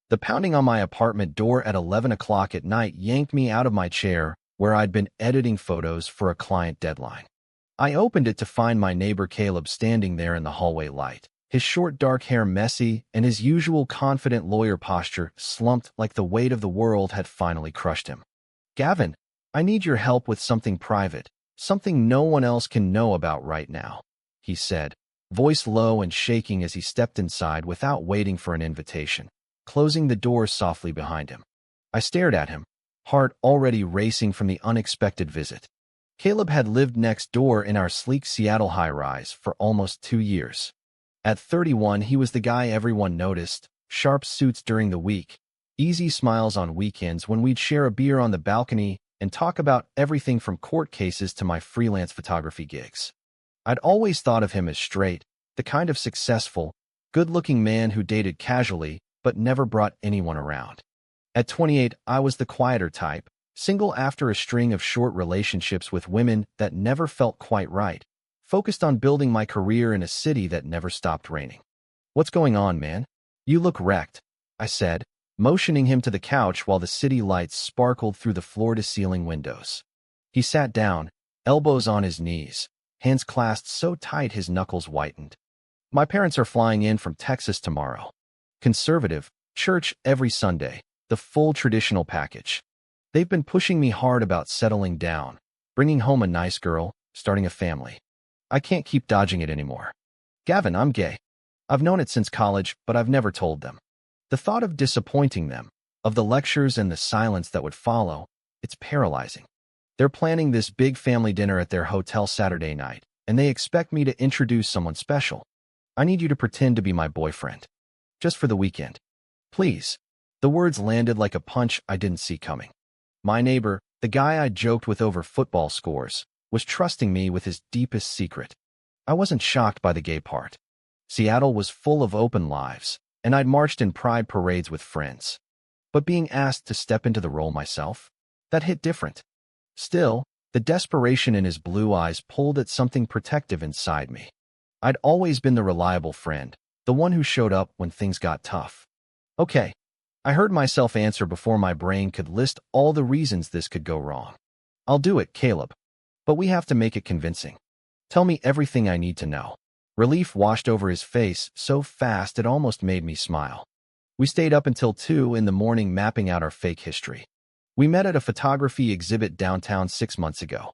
The pounding on my apartment door at 11 o'clock at night yanked me out of my chair where I'd been editing photos for a client deadline. I opened it to find my neighbor Caleb standing there in the hallway light, his short dark hair messy and his usual confident lawyer posture slumped like the weight of the world had finally crushed him. "Gavin, I need your help with something private, something no one else can know about right now," he said, voice low and shaking as he stepped inside without waiting for an invitation, closing the door softly behind him. I stared at him, heart already racing from the unexpected visit. Caleb had lived next door in our sleek Seattle high-rise for almost 2 years. At 31, he was the guy everyone noticed, sharp suits during the week, easy smiles on weekends when we'd share a beer on the balcony and talk about everything from court cases to my freelance photography gigs. I'd always thought of him as straight, the kind of successful, good-looking man who dated casually but never brought anyone around. At 28, I was the quieter type, single after a string of short relationships with women that never felt quite right, focused on building my career in a city that never stopped raining. "What's going on, man? You look wrecked," I said, motioning him to the couch while the city lights sparkled through the floor-to-ceiling windows. He sat down, elbows on his knees, hands clasped so tight his knuckles whitened. "My parents are flying in from Texas tomorrow. Conservative, church every Sunday, the full traditional package. They've been pushing me hard about settling down, bringing home a nice girl, starting a family. I can't keep dodging it anymore. Gavin, I'm gay. I've known it since college, but I've never told them. The thought of disappointing them, of the lectures and the silence that would follow, it's paralyzing. They're planning this big family dinner at their hotel Saturday night, and they expect me to introduce someone special. I need you to pretend to be my boyfriend. Just for the weekend. Please." The words landed like a punch I didn't see coming. My neighbor, the guy I joked with over football scores, was trusting me with his deepest secret. I wasn't shocked by the gay part. Seattle was full of open lives, and I'd marched in pride parades with friends. But being asked to step into the role myself, that hit different. Still, the desperation in his blue eyes pulled at something protective inside me. I'd always been the reliable friend, the one who showed up when things got tough. "Okay," I heard myself answer before my brain could list all the reasons this could go wrong. "I'll do it, Caleb. But we have to make it convincing. Tell me everything I need to know." Relief washed over his face so fast it almost made me smile. We stayed up until 2 in the morning mapping out our fake history. We met at a photography exhibit downtown 6 months ago.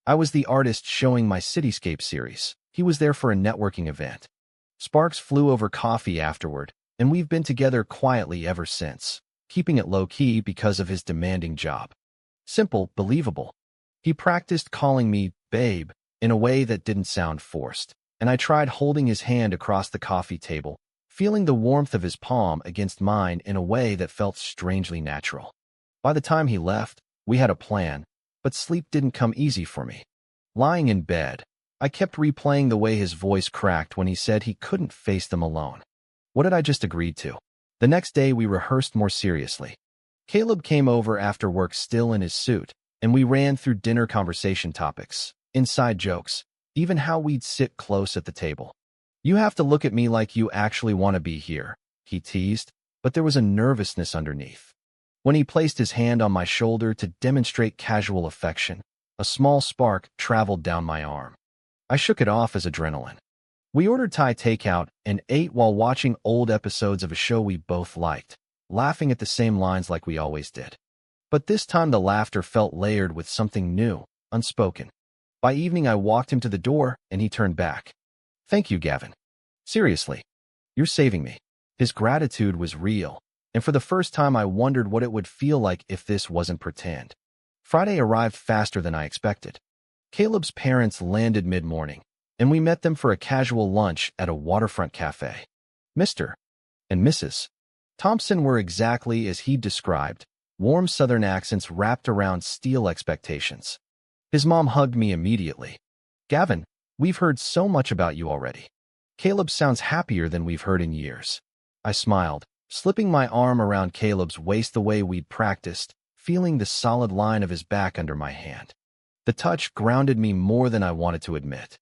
I was the artist showing my cityscape series. He was there for a networking event. Sparks flew over coffee afterward, and we've been together quietly ever since, keeping it low-key because of his demanding job. Simple, believable. He practiced calling me babe in a way that didn't sound forced, and I tried holding his hand across the coffee table, feeling the warmth of his palm against mine in a way that felt strangely natural. By the time he left, we had a plan, but sleep didn't come easy for me. Lying in bed, I kept replaying the way his voice cracked when he said he couldn't face them alone. What had I just agreed to? The next day we rehearsed more seriously. Caleb came over after work still in his suit, and we ran through dinner conversation topics, inside jokes, even how we'd sit close at the table. "You have to look at me like you actually want to be here," he teased, but there was a nervousness underneath. When he placed his hand on my shoulder to demonstrate casual affection, a small spark traveled down my arm. I shook it off as adrenaline. We ordered Thai takeout and ate while watching old episodes of a show we both liked, laughing at the same lines like we always did. But this time the laughter felt layered with something new, unspoken. By evening I walked him to the door, and he turned back. "Thank you, Gavin. Seriously. You're saving me." His gratitude was real, and for the first time I wondered what it would feel like if this wasn't pretend. Friday arrived faster than I expected. Caleb's parents landed mid-morning, and we met them for a casual lunch at a waterfront cafe. Mr. and Mrs. Thompson were exactly as he'd described, warm Southern accents wrapped around steel expectations. His mom hugged me immediately. "Gavin, we've heard so much about you already. Caleb sounds happier than we've heard in years." I smiled, slipping my arm around Caleb's waist the way we'd practiced, feeling the solid line of his back under my hand. The touch grounded me more than I wanted to admit.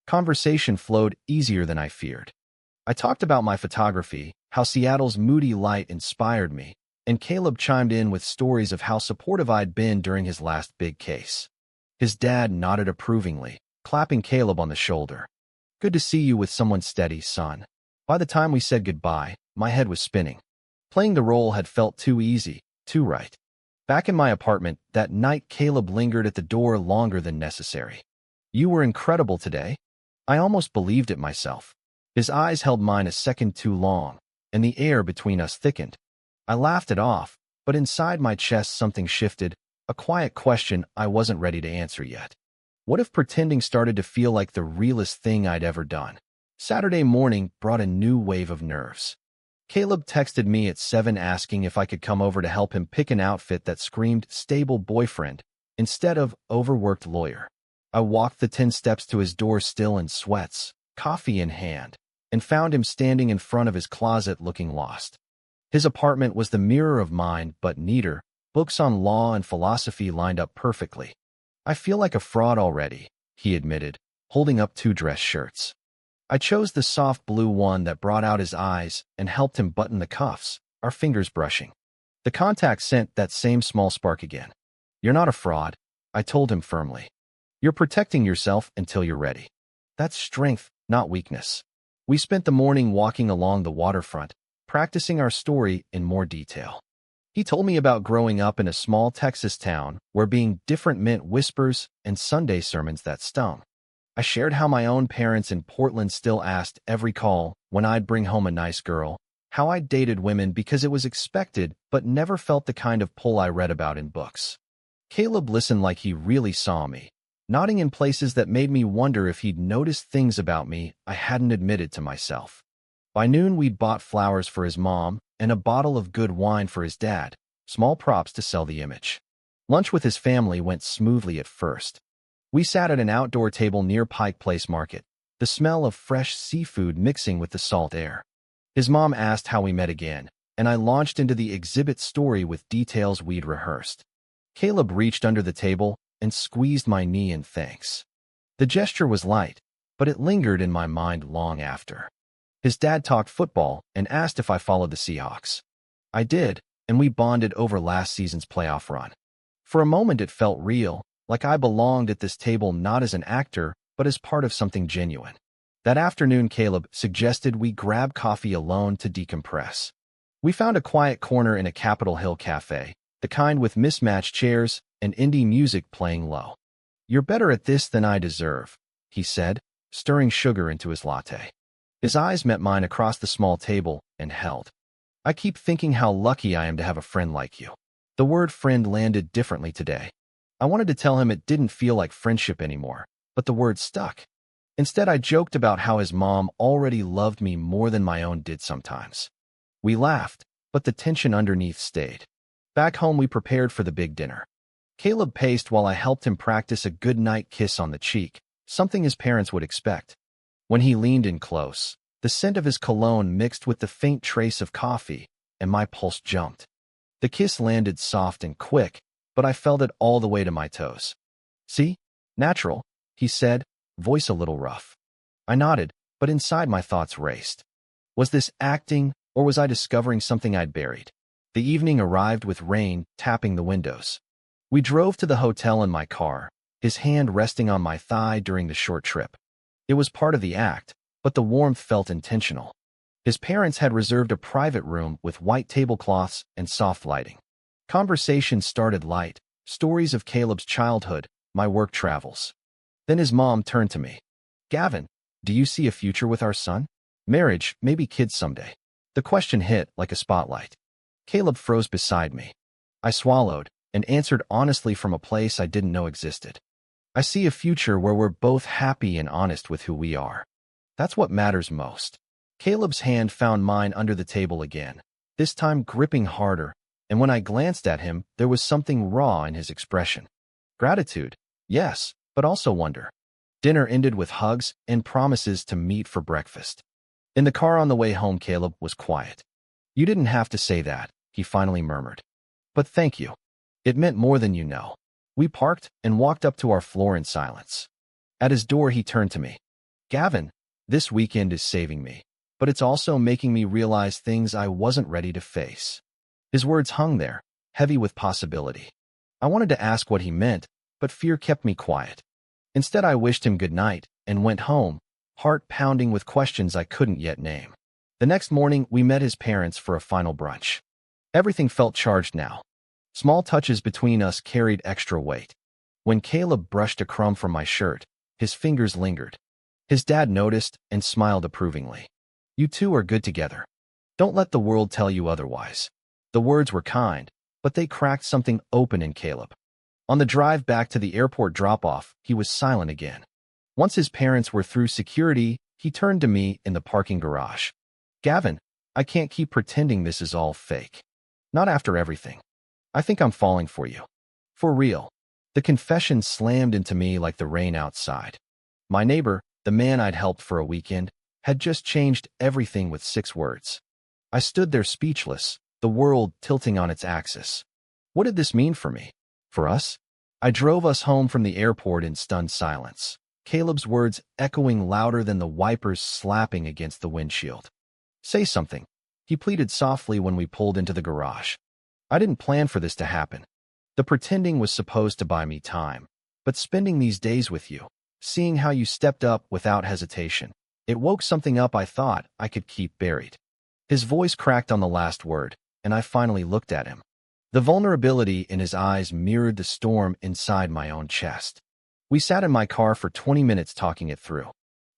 Conversation flowed easier than I feared. I talked about my photography, how Seattle's moody light inspired me, and Caleb chimed in with stories of how supportive I'd been during his last big case. His dad nodded approvingly, clapping Caleb on the shoulder. Good to see you with someone steady, son. By the time we said goodbye, my head was spinning. Playing the role had felt too easy, too right. Back in my apartment, that night Caleb lingered at the door longer than necessary. You were incredible today. I almost believed it myself. His eyes held mine a second too long, and the air between us thickened. I laughed it off, but inside my chest something shifted, a quiet question I wasn't ready to answer yet. What if pretending started to feel like the realest thing I'd ever done? Saturday morning brought a new wave of nerves. Caleb texted me at 7 asking if I could come over to help him pick an outfit that screamed stable boyfriend instead of overworked lawyer. I walked the 10 steps to his door still in sweats, coffee in hand, and found him standing in front of his closet looking lost. His apartment was the mirror of mine, but neater, books on law and philosophy lined up perfectly. I feel like a fraud already, he admitted, holding up 2 dress shirts. I chose the soft blue one that brought out his eyes and helped him button the cuffs, our fingers brushing. The contact sent that same small spark again. You're not a fraud, I told him firmly. You're protecting yourself until you're ready. That's strength, not weakness. We spent the morning walking along the waterfront, practicing our story in more detail. He told me about growing up in a small Texas town where being different meant whispers and Sunday sermons that stung. I shared how my own parents in Portland still asked every call when I'd bring home a nice girl, how I dated women because it was expected but never felt the kind of pull I read about in books. Caleb listened like he really saw me, nodding in places that made me wonder if he'd noticed things about me I hadn't admitted to myself. By noon we'd bought flowers for his mom and a bottle of good wine for his dad, small props to sell the image. Lunch with his family went smoothly at first. We sat at an outdoor table near Pike Place Market, the smell of fresh seafood mixing with the salt air. His mom asked how we met again, and I launched into the exhibit story with details we'd rehearsed. Caleb reached under the table and squeezed my knee in thanks. The gesture was light, but it lingered in my mind long after. His dad talked football and asked if I followed the Seahawks. I did, and we bonded over last season's playoff run. For a moment it felt real, like I belonged at this table not as an actor, but as part of something genuine. That afternoon Caleb suggested we grab coffee alone to decompress. We found a quiet corner in a Capitol Hill cafe, the kind with mismatched chairs and indie music playing low. You're better at this than I deserve, he said, stirring sugar into his latte. His eyes met mine across the small table and held. I keep thinking how lucky I am to have a friend like you. The word friend landed differently today. I wanted to tell him it didn't feel like friendship anymore, but the word stuck. Instead, I joked about how his mom already loved me more than my own did sometimes. We laughed, but the tension underneath stayed. Back home, we prepared for the big dinner. Caleb paced while I helped him practice a goodnight kiss on the cheek, something his parents would expect. When he leaned in close, the scent of his cologne mixed with the faint trace of coffee, and my pulse jumped. The kiss landed soft and quick, but I felt it all the way to my toes. See? Natural, he said, voice a little rough. I nodded, but inside my thoughts raced. Was this acting, or was I discovering something I'd buried? The evening arrived with rain tapping the windows. We drove to the hotel in my car, his hand resting on my thigh during the short trip. It was part of the act, but the warmth felt intentional. His parents had reserved a private room with white tablecloths and soft lighting. Conversation started light, stories of Caleb's childhood, my work travels. Then his mom turned to me. Gavin, do you see a future with our son? Marriage, maybe kids someday. The question hit like a spotlight. Caleb froze beside me. I swallowed and answered honestly from a place I didn't know existed. I see a future where we're both happy and honest with who we are. That's what matters most. Caleb's hand found mine under the table again, this time gripping harder, and when I glanced at him, there was something raw in his expression. Gratitude, yes, but also wonder. Dinner ended with hugs and promises to meet for breakfast. In the car on the way home, Caleb was quiet. You didn't have to say that, he finally murmured. But thank you. It meant more than you know. We parked and walked up to our floor in silence. At his door, he turned to me. Gavin, this weekend is saving me. but it's also making me realize things I wasn't ready to face. His words hung there, heavy with possibility. I wanted to ask what he meant, but fear kept me quiet. Instead, I wished him good night and went home, heart pounding with questions I couldn't yet name. The next morning, we met his parents for a final brunch. Everything felt charged now. Small touches between us carried extra weight. When Caleb brushed a crumb from my shirt, his fingers lingered. His dad noticed and smiled approvingly. "You two are good together. Don't let the world tell you otherwise." The words were kind, but they cracked something open in Caleb. On the drive back to the airport drop-off, he was silent again. Once his parents were through security, he turned to me in the parking garage. "Gavin, I can't keep pretending this is all fake. Not after everything. I think I'm falling for you. For real." The confession slammed into me like the rain outside. My neighbor, the man I'd helped for a weekend, had just changed everything with 6 words. I stood there speechless, the world tilting on its axis. What did this mean for me? For us? I drove us home from the airport in stunned silence, Caleb's words echoing louder than the wipers slapping against the windshield. "Say something," he pleaded softly when we pulled into the garage. "I didn't plan for this to happen. The pretending was supposed to buy me time, but spending these days with you, seeing how you stepped up without hesitation, it woke something up I thought I could keep buried." His voice cracked on the last word, and I finally looked at him. The vulnerability in his eyes mirrored the storm inside my own chest. We sat in my car for 20 minutes talking it through.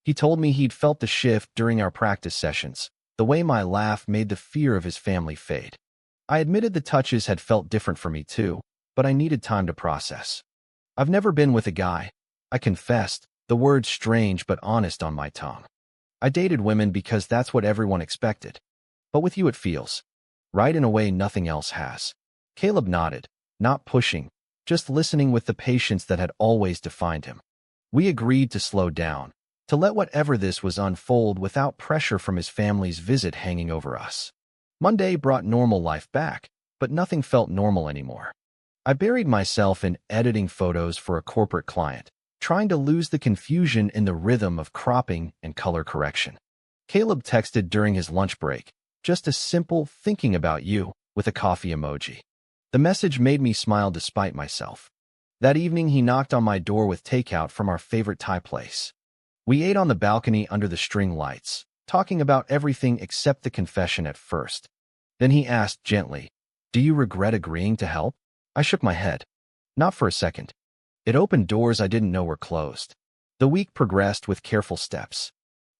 He told me he'd felt the shift during our practice sessions, the way my laugh made the fear of his family fade. I admitted the touches had felt different for me too, but I needed time to process. "I've never been with a guy," I confessed, the words strange but honest on my tongue. "I dated women because that's what everyone expected. But with you it feels right in a way nothing else has." Caleb nodded, not pushing, just listening with the patience that had always defined him. We agreed to slow down, to let whatever this was unfold without pressure from his family's visit hanging over us. Monday brought normal life back, but nothing felt normal anymore. I buried myself in editing photos for a corporate client, trying to lose the confusion in the rhythm of cropping and color correction. Caleb texted during his lunch break, just a simple "thinking about you" with a coffee emoji. The message made me smile despite myself. That evening, he knocked on my door with takeout from our favorite Thai place. We ate on the balcony under the string lights, talking about everything except the confession at first. Then he asked gently, "Do you regret agreeing to help?" I shook my head. Not for a second. It opened doors I didn't know were closed. The week progressed with careful steps.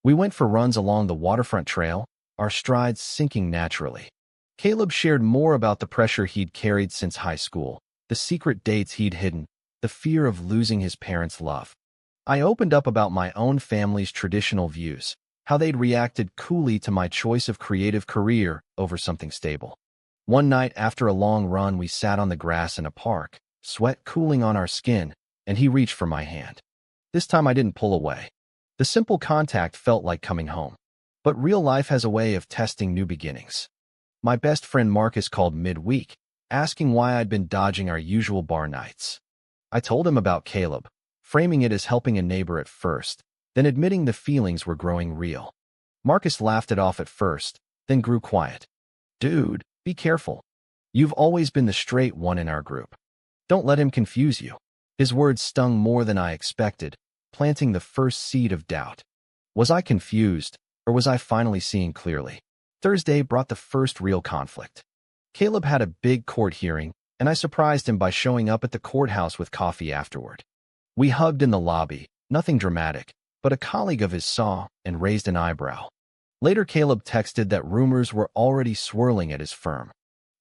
We went for runs along the waterfront trail, our strides sinking naturally. Caleb shared more about the pressure he'd carried since high school, the secret dates he'd hidden, the fear of losing his parents' love. I opened up about my own family's traditional views, how they'd reacted coolly to my choice of creative career over something stable. One night after a long run, we sat on the grass in a park, sweat cooling on our skin, and he reached for my hand. This time I didn't pull away. The simple contact felt like coming home. But real life has a way of testing new beginnings. My best friend Marcus called midweek, asking why I'd been dodging our usual bar nights. I told him about Caleb, framing it as helping a neighbor at first, then admitting the feelings were growing real. Marcus laughed it off at first, then grew quiet. "Dude, be careful. You've always been the straight one in our group. Don't let him confuse you." His words stung more than I expected, planting the first seed of doubt. Was I confused, or was I finally seeing clearly? Thursday brought the first real conflict. Caleb had a big court hearing, and I surprised him by showing up at the courthouse with coffee afterward. We hugged in the lobby, nothing dramatic, but a colleague of his saw and raised an eyebrow. Later, Caleb texted that rumors were already swirling at his firm.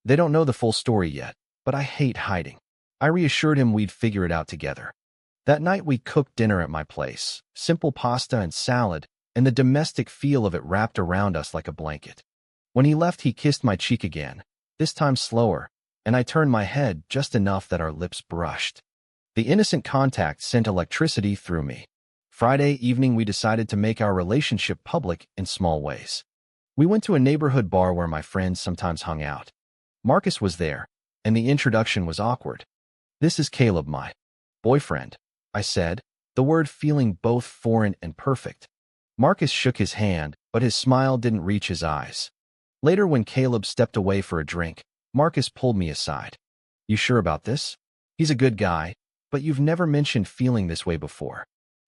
"They don't know the full story yet, but I hate hiding." I reassured him we'd figure it out together. That night we cooked dinner at my place, simple pasta and salad, and the domestic feel of it wrapped around us like a blanket. When he left, he kissed my cheek again, this time slower, and I turned my head just enough that our lips brushed. The innocent contact sent electricity through me. Friday evening, we decided to make our relationship public in small ways. We went to a neighborhood bar where my friends sometimes hung out. Marcus was there, and the introduction was awkward. "This is Caleb, my boyfriend," I said, the word feeling both foreign and perfect. Marcus shook his hand, but his smile didn't reach his eyes. Later, when Caleb stepped away for a drink, Marcus pulled me aside. "You sure about this? He's a good guy, but you've never mentioned feeling this way before.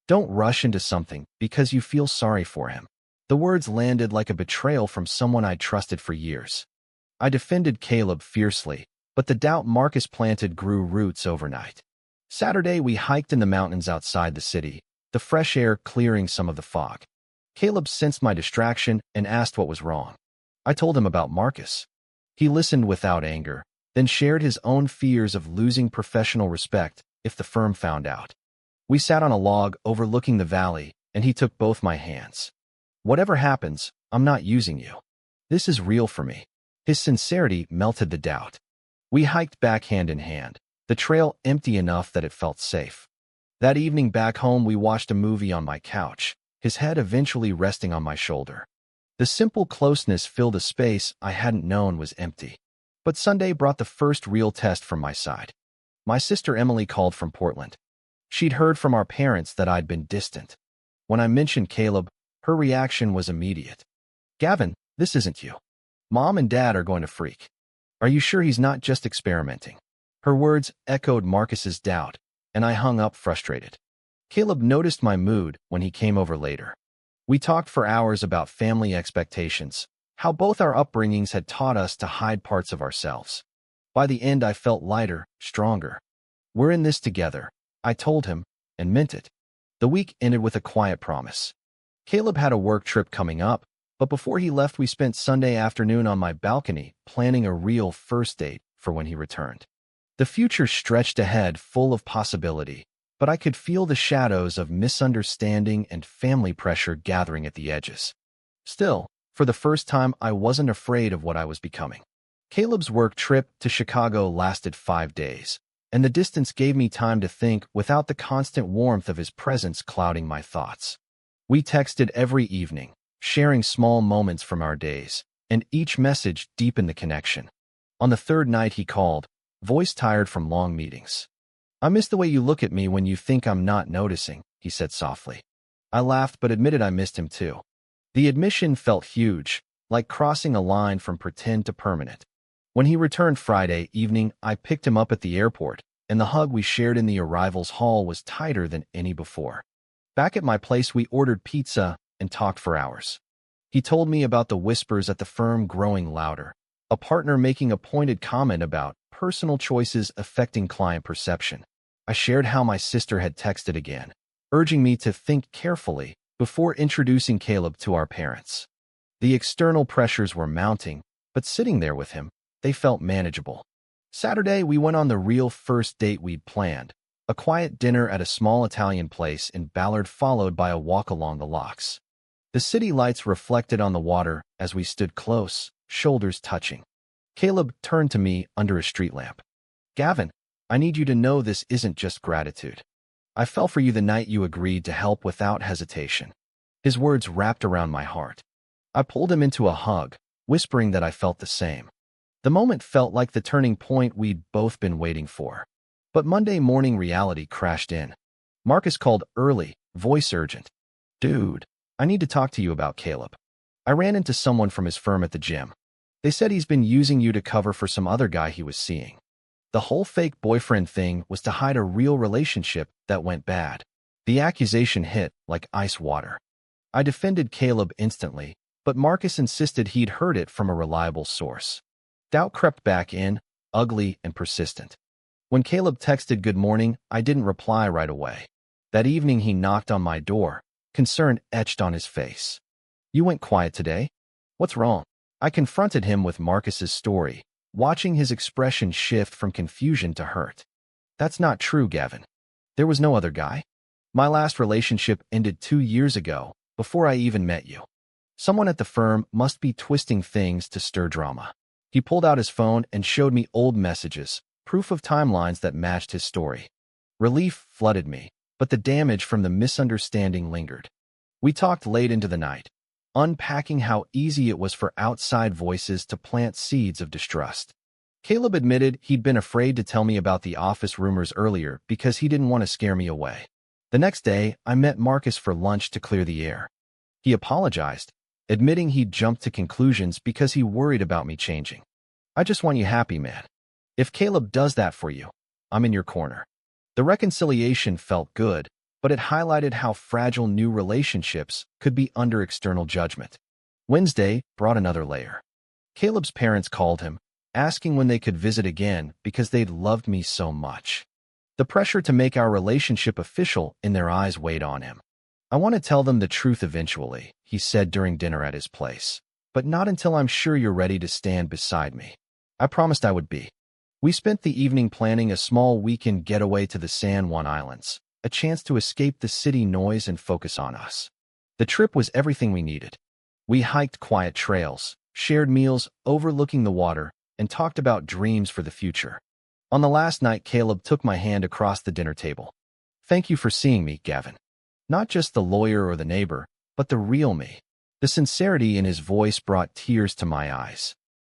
Don't rush into something because you feel sorry for him." The words landed like a betrayal from someone I'd trusted for years. I defended Caleb fiercely, but the doubt Marcus planted grew roots overnight. Saturday, we hiked in the mountains outside the city, the fresh air clearing some of the fog. Caleb sensed my distraction and asked what was wrong. I told him about Marcus. He listened without anger, then shared his own fears of losing professional respect if the firm found out. We sat on a log overlooking the valley, and he took both my hands. "Whatever happens, I'm not using you. This is real for me." His sincerity melted the doubt. We hiked back hand in hand, the trail empty enough that it felt safe. That evening back home, we watched a movie on my couch, his head eventually resting on my shoulder. The simple closeness filled a space I hadn't known was empty. But Sunday brought the first real test from my side. My sister Emily called from Portland. She'd heard from our parents that I'd been distant. When I mentioned Caleb, her reaction was immediate. "Gavin, this isn't you. Mom and Dad are going to freak. Are you sure he's not just experimenting?" Her words echoed Marcus's doubt, and I hung up frustrated. Caleb noticed my mood when he came over later. We talked for hours about family expectations, how both our upbringings had taught us to hide parts of ourselves. By the end, I felt lighter, stronger. "We're in this together," I told him, and meant it. The week ended with a quiet promise. Caleb had a work trip coming up, but before he left, we spent Sunday afternoon on my balcony planning a real first date for when he returned. The future stretched ahead full of possibility, but I could feel the shadows of misunderstanding and family pressure gathering at the edges. Still, for the first time, I wasn't afraid of what I was becoming. Caleb's work trip to Chicago lasted 5 days, and the distance gave me time to think without the constant warmth of his presence clouding my thoughts. We texted every evening, sharing small moments from our days, and each message deepened the connection. On the third night, he called, voice tired from long meetings. "I miss the way you look at me when you think I'm not noticing," he said softly. I laughed but admitted I missed him too. The admission felt huge, like crossing a line from pretend to permanent. When he returned Friday evening, I picked him up at the airport, and the hug we shared in the arrivals hall was tighter than any before. Back at my place, we ordered pizza and talked for hours. He told me about the whispers at the firm growing louder, a partner making a pointed comment about personal choices affecting client perception. I shared how my sister had texted again, urging me to think carefully before introducing Caleb to our parents. The external pressures were mounting, but sitting there with him, they felt manageable. Saturday, we went on the real first date we'd planned, a quiet dinner at a small Italian place in Ballard followed by a walk along the locks. The city lights reflected on the water as we stood close, shoulders touching. Caleb turned to me under a street lamp. "Gavin, I need you to know this isn't just gratitude. I fell for you the night you agreed to help without hesitation." His words wrapped around my heart. I pulled him into a hug, whispering that I felt the same. The moment felt like the turning point we'd both been waiting for. But Monday morning reality crashed in. Marcus called early, voice urgent. "Dude, I need to talk to you about Caleb. I ran into someone from his firm at the gym. They said he's been using you to cover for some other guy he was seeing. The whole fake boyfriend thing was to hide a real relationship that went bad." The accusation hit like ice water. I defended Caleb instantly, but Marcus insisted he'd heard it from a reliable source. Doubt crept back in, ugly and persistent. When Caleb texted good morning, I didn't reply right away. That evening he knocked on my door, concern etched on his face. "You went quiet today? What's wrong?" I confronted him with Marcus's story, watching his expression shift from confusion to hurt. "That's not true, Gavin. There was no other guy. My last relationship ended 2 years ago, before I even met you. Someone at the firm must be twisting things to stir drama." He pulled out his phone and showed me old messages, proof of timelines that matched his story. Relief flooded me, but the damage from the misunderstanding lingered. We talked late into the night, unpacking how easy it was for outside voices to plant seeds of distrust. Caleb admitted he'd been afraid to tell me about the office rumors earlier because he didn't want to scare me away. The next day, I met Marcus for lunch to clear the air. He apologized, admitting he'd jumped to conclusions because he worried about me changing. I just want you happy, man. If Caleb does that for you, I'm in your corner. The reconciliation felt good, but it highlighted how fragile new relationships could be under external judgment. Wednesday brought another layer. Caleb's parents called him, asking when they could visit again because they'd loved me so much. The pressure to make our relationship official in their eyes weighed on him. I want to tell them the truth eventually, he said during dinner at his place, but not until I'm sure you're ready to stand beside me. I promised I would be. We spent the evening planning a small weekend getaway to the San Juan Islands, a chance to escape the city noise and focus on us. The trip was everything we needed. We hiked quiet trails, shared meals overlooking the water, and talked about dreams for the future. On the last night, Caleb took my hand across the dinner table. Thank you for seeing me, Gavin. Not just the lawyer or the neighbor, but the real me. The sincerity in his voice brought tears to my eyes.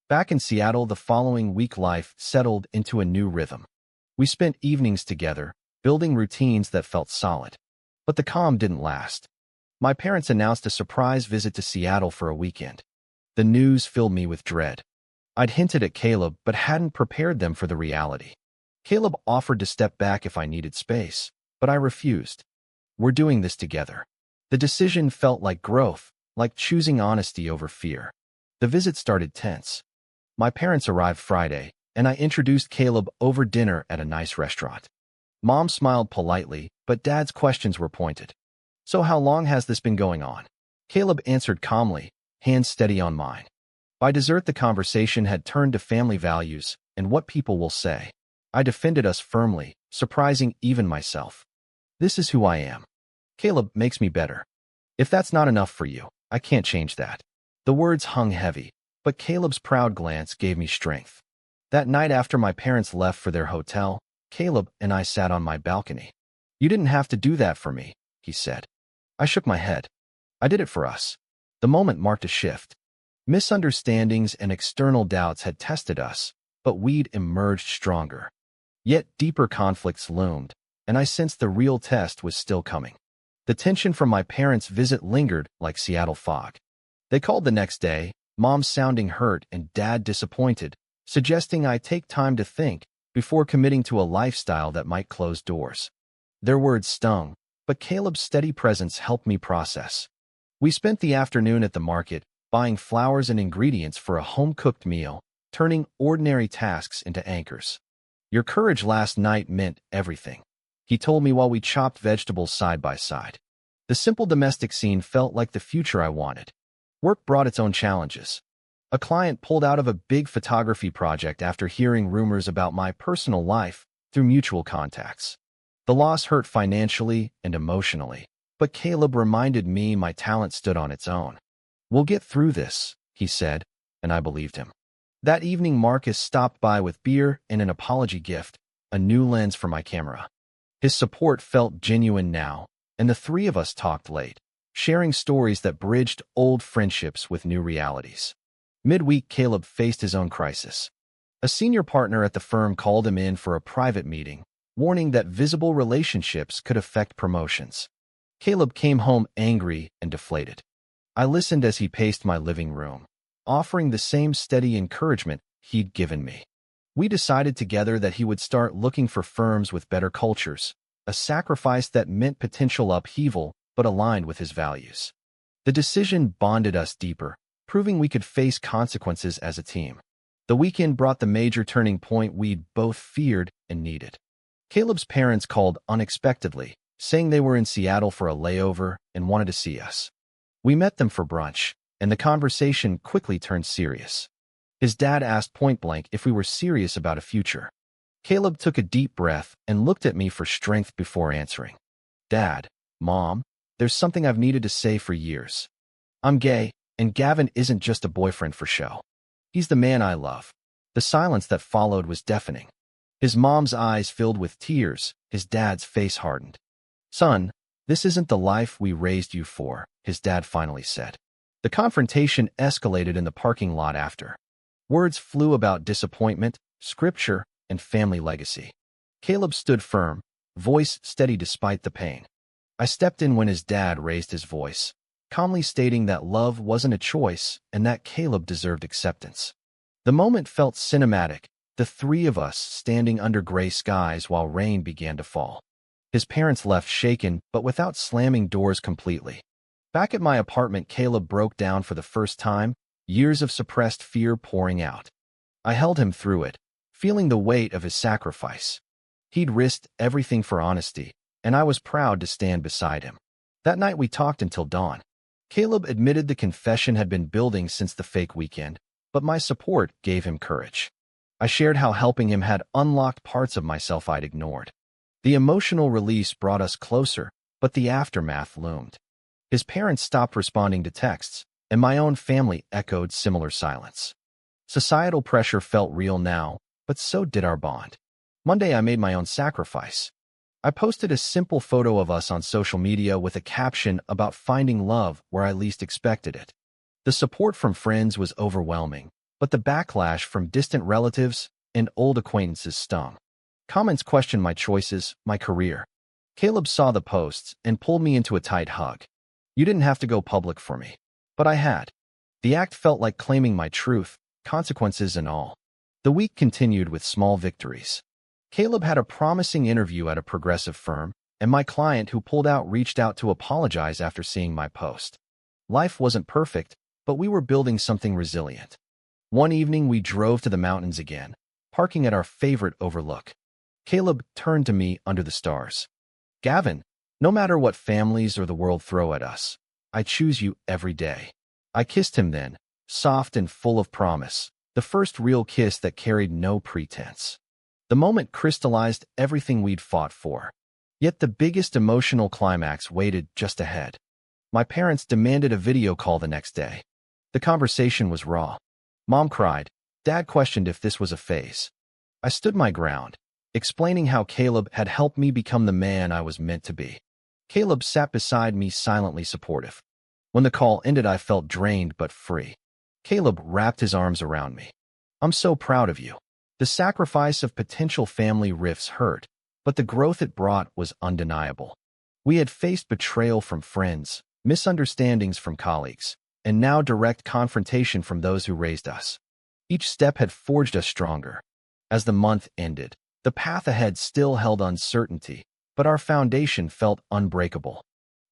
Back in Seattle, the following week life settled into a new rhythm. We spent evenings together, building routines that felt solid. But the calm didn't last. My parents announced a surprise visit to Seattle for a weekend. The news filled me with dread. I'd hinted at Caleb, but hadn't prepared them for the reality. Caleb offered to step back if I needed space, but I refused. We're doing this together. The decision felt like growth, like choosing honesty over fear. The visit started tense. My parents arrived Friday, and I introduced Caleb over dinner at a nice restaurant. Mom smiled politely, but Dad's questions were pointed. So how long has this been going on? Caleb answered calmly, hands steady on mine. By dessert, the conversation had turned to family values and what people will say. I defended us firmly, surprising even myself. This is who I am. Caleb makes me better. If that's not enough for you, I can't change that. The words hung heavy, but Caleb's proud glance gave me strength. That night after my parents left for their hotel, Caleb and I sat on my balcony. You didn't have to do that for me, he said. I shook my head. I did it for us. The moment marked a shift. Misunderstandings and external doubts had tested us, but we'd emerged stronger. Yet deeper conflicts loomed, and I sensed the real test was still coming. The tension from my parents' visit lingered like Seattle fog. They called the next day, Mom sounding hurt and Dad disappointed, suggesting I take time to think before committing to a lifestyle that might close doors. Their words stung, but Caleb's steady presence helped me process. We spent the afternoon at the market, buying flowers and ingredients for a home-cooked meal, turning ordinary tasks into anchors. Your courage last night meant everything, he told me while we chopped vegetables side by side. The simple domestic scene felt like the future I wanted. Work brought its own challenges. A client pulled out of a big photography project after hearing rumors about my personal life through mutual contacts. The loss hurt financially and emotionally, but Caleb reminded me my talent stood on its own. We'll get through this, he said, and I believed him. That evening, Marcus stopped by with beer and an apology gift, a new lens for my camera. His support felt genuine now, and the three of us talked late, sharing stories that bridged old friendships with new realities. Midweek, Caleb faced his own crisis. A senior partner at the firm called him in for a private meeting, warning that visible relationships could affect promotions. Caleb came home angry and deflated. I listened as he paced my living room, offering the same steady encouragement he'd given me. We decided together that he would start looking for firms with better cultures, a sacrifice that meant potential upheaval but aligned with his values. The decision bonded us deeper, proving we could face consequences as a team. The weekend brought the major turning point we'd both feared and needed. Caleb's parents called unexpectedly, saying they were in Seattle for a layover and wanted to see us. We met them for brunch, and the conversation quickly turned serious. His dad asked point-blank if we were serious about a future. Caleb took a deep breath and looked at me for strength before answering. Dad, Mom, there's something I've needed to say for years. I'm gay, and Gavin isn't just a boyfriend for show. He's the man I love. The silence that followed was deafening. His mom's eyes filled with tears, his dad's face hardened. Son, this isn't the life we raised you for, his dad finally said. The confrontation escalated in the parking lot after. Words flew about disappointment, scripture, and family legacy. Caleb stood firm, voice steady despite the pain. I stepped in when his dad raised his voice. calmly stating that love wasn't a choice and that Caleb deserved acceptance. The moment felt cinematic, the three of us standing under gray skies while rain began to fall. His parents left shaken, but without slamming doors completely. Back at my apartment, Caleb broke down for the first time, years of suppressed fear pouring out. I held him through it, feeling the weight of his sacrifice. He'd risked everything for honesty, and I was proud to stand beside him. That night we talked until dawn. Caleb admitted the confession had been building since the fake weekend, but my support gave him courage. I shared how helping him had unlocked parts of myself I'd ignored. The emotional release brought us closer, but the aftermath loomed. His parents stopped responding to texts, and my own family echoed similar silence. Societal pressure felt real now, but so did our bond. Monday, I made my own sacrifice. I posted a simple photo of us on social media with a caption about finding love where I least expected it. The support from friends was overwhelming, but the backlash from distant relatives and old acquaintances stung. Comments questioned my choices, my career. Caleb saw the posts and pulled me into a tight hug. You didn't have to go public for me, but I had. The act felt like claiming my truth, consequences and all. The week continued with small victories. Caleb had a promising interview at a progressive firm, and my client who pulled out reached out to apologize after seeing my post. Life wasn't perfect, but we were building something resilient. One evening, we drove to the mountains again, parking at our favorite overlook. Caleb turned to me under the stars. Gavin, no matter what families or the world throw at us, I choose you every day. I kissed him then, soft and full of promise, the first real kiss that carried no pretense. The moment crystallized everything we'd fought for. Yet the biggest emotional climax waited just ahead. My parents demanded a video call the next day. The conversation was raw. Mom cried. Dad questioned if this was a phase. I stood my ground, explaining how Caleb had helped me become the man I was meant to be. Caleb sat beside me, silently supportive. When the call ended, I felt drained but free. Caleb wrapped his arms around me. I'm so proud of you. The sacrifice of potential family rifts hurt, but the growth it brought was undeniable. We had faced betrayal from friends, misunderstandings from colleagues, and now direct confrontation from those who raised us. Each step had forged us stronger. As the month ended, the path ahead still held uncertainty, but our foundation felt unbreakable.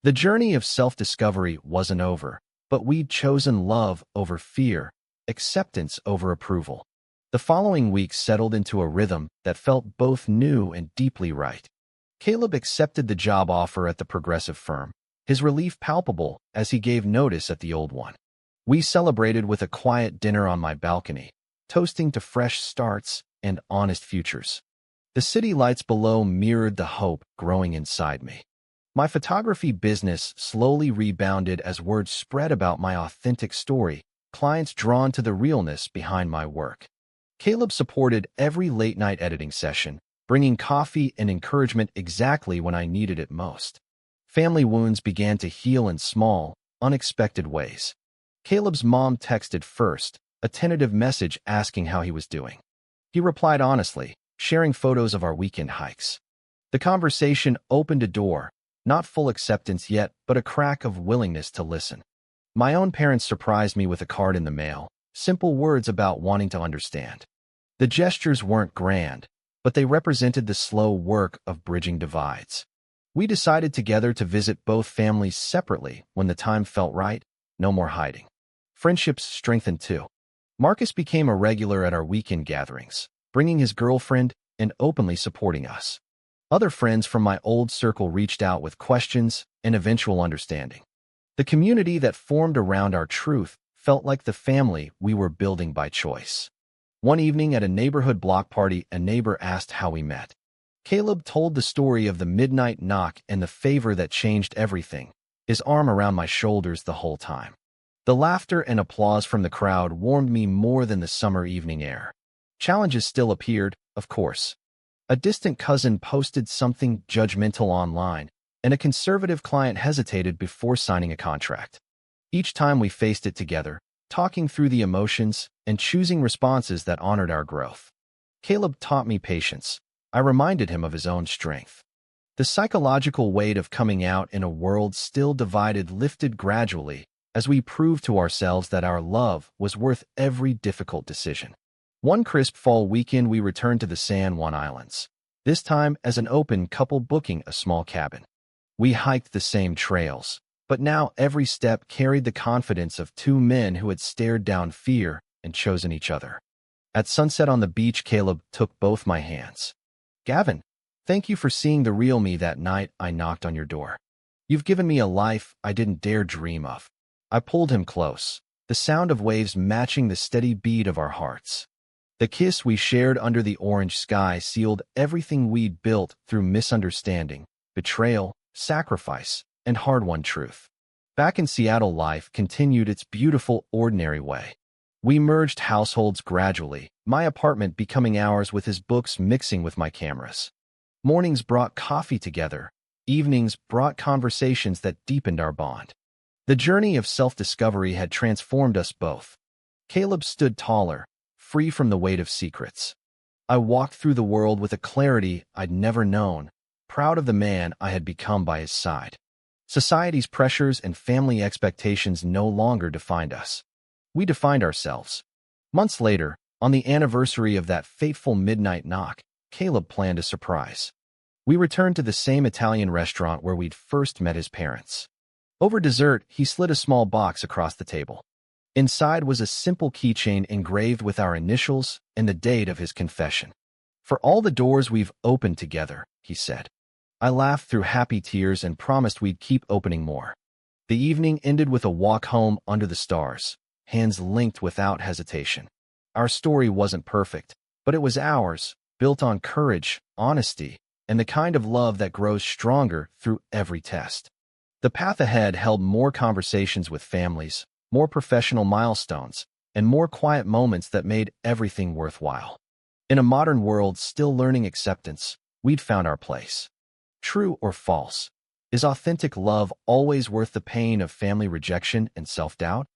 The journey of self-discovery wasn't over, but we'd chosen love over fear, acceptance over approval. The following weeks settled into a rhythm that felt both new and deeply right. Caleb accepted the job offer at the progressive firm, his relief palpable as he gave notice at the old one. We celebrated with a quiet dinner on my balcony, toasting to fresh starts and honest futures. The city lights below mirrored the hope growing inside me. My photography business slowly rebounded as word spread about my authentic story, clients drawn to the realness behind my work. Caleb supported every late-night editing session, bringing coffee and encouragement exactly when I needed it most. Family wounds began to heal in small, unexpected ways. Caleb's mom texted first, a tentative message asking how he was doing. He replied honestly, sharing photos of our weekend hikes. The conversation opened a door, not full acceptance yet, but a crack of willingness to listen. My own parents surprised me with a card in the mail, simple words about wanting to understand. The gestures weren't grand, but they represented the slow work of bridging divides. We decided together to visit both families separately when the time felt right, no more hiding. Friendships strengthened too. Marcus became a regular at our weekend gatherings, bringing his girlfriend and openly supporting us. Other friends from my old circle reached out with questions and eventual understanding. The community that formed around our truth felt like the family we were building by choice. One evening at a neighborhood block party, a neighbor asked how we met. Caleb told the story of the midnight knock and the favor that changed everything, his arm around my shoulders the whole time. The laughter and applause from the crowd warmed me more than the summer evening air. Challenges still appeared, of course. A distant cousin posted something judgmental online, and a conservative client hesitated before signing a contract. Each time we faced it together, talking through the emotions and choosing responses that honored our growth. Caleb taught me patience. I reminded him of his own strength. The psychological weight of coming out in a world still divided lifted gradually as we proved to ourselves that our love was worth every difficult decision. One crisp fall weekend, we returned to the San Juan Islands, this time as an open couple booking a small cabin. We hiked the same trails, but now every step carried the confidence of two men who had stared down fear and chosen each other. At sunset on the beach, Caleb took both my hands. "Gavin, thank you for seeing the real me that night I knocked on your door. You've given me a life I didn't dare dream of." I pulled him close, the sound of waves matching the steady beat of our hearts. The kiss we shared under the orange sky sealed everything we'd built through misunderstanding, betrayal, sacrifice, and hard-won truth. Back in Seattle, life continued its beautiful, ordinary way. We merged households gradually, my apartment becoming ours with his books mixing with my cameras. Mornings brought coffee together, evenings brought conversations that deepened our bond. The journey of self-discovery had transformed us both. Caleb stood taller, free from the weight of secrets. I walked through the world with a clarity I'd never known, proud of the man I had become by his side. Society's pressures and family expectations no longer defined us. We defined ourselves. Months later, on the anniversary of that fateful midnight knock, Caleb planned a surprise. We returned to the same Italian restaurant where we'd first met his parents. Over dessert, he slid a small box across the table. Inside was a simple keychain engraved with our initials and the date of his confession. "For all the doors we've opened together," he said. I laughed through happy tears and promised we'd keep opening more. The evening ended with a walk home under the stars, hands linked without hesitation. Our story wasn't perfect, but it was ours, built on courage, honesty, and the kind of love that grows stronger through every test. The path ahead held more conversations with families, more professional milestones, and more quiet moments that made everything worthwhile. In a modern world still learning acceptance, we'd found our place. True or false? Is authentic love always worth the pain of family rejection and self-doubt?